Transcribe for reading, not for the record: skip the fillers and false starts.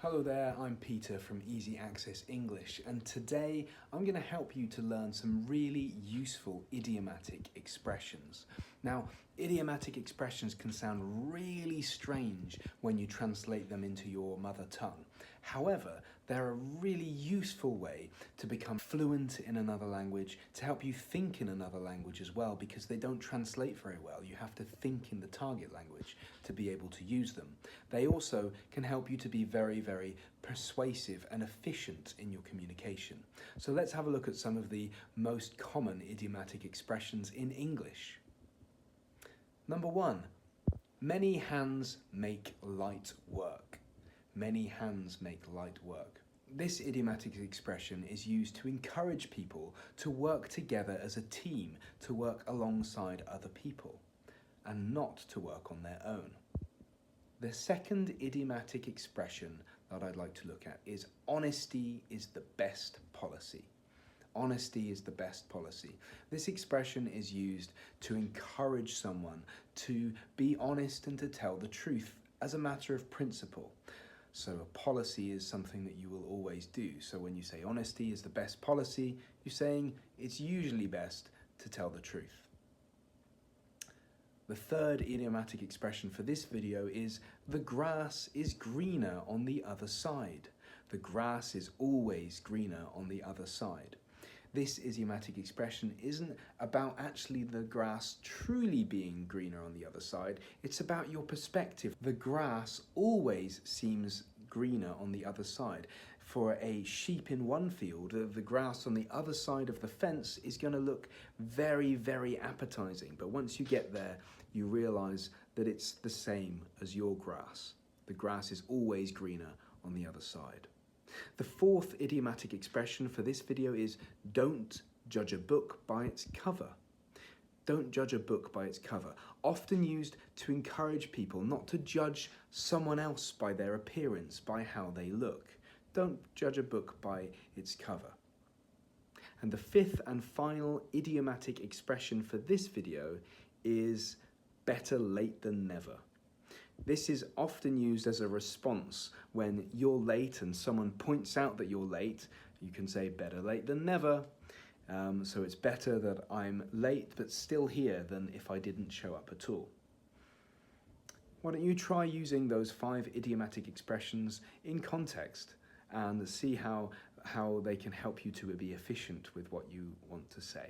Hello there, I'm Peter from Easy Access English, and today I'm going to help you to learn some really useful idiomatic expressions. Now, idiomatic expressions can sound really strange when you translate them into your mother tongue. However, they're a really useful way to become fluent in another language, to help you think in another language as well, because they don't translate very well. You have to think in the target language to be able to use them. They also can help you to be very persuasive and efficient in your communication. So let's have a look at some of the most common idiomatic expressions in English. Number one, many hands make light work. Many hands make light work. This idiomatic expression is used to encourage people to work together as a team, to work alongside other people, and not to work on their own. The second idiomatic expression that I'd like to look at is honesty is the best policy. Honesty is the best policy. This expression is used to encourage someone to be honest and to tell the truth as a matter of principle. So a policy is something that you will always do. So when you say honesty is the best policy, you're saying it's usually best to tell the truth. The third idiomatic expression for this video is the grass is greener on the other side. The grass is always greener on the other side. This idiomatic expression isn't about actually the grass truly being greener on the other side. It's about your perspective. The grass always seems greener on the other side. For a sheep in one field, the grass on the other side of the fence is going to look very appetizing. But once you get there, you realize that it's the same as your grass. The grass is always greener on the other side. The fourth idiomatic expression for this video is don't judge a book by its cover. Don't judge a book by its cover. Often used to encourage people not to judge someone else by their appearance, by how they look. Don't judge a book by its cover. And the fifth and final idiomatic expression for this video is better late than never. This is often used as a response when you're late and someone points out that you're late. You can say better late than never. So it's better that I'm late but still here than if I didn't show up at all. Why don't you try using those 5 idiomatic expressions in context and see how they can help you to be efficient with what you want to say.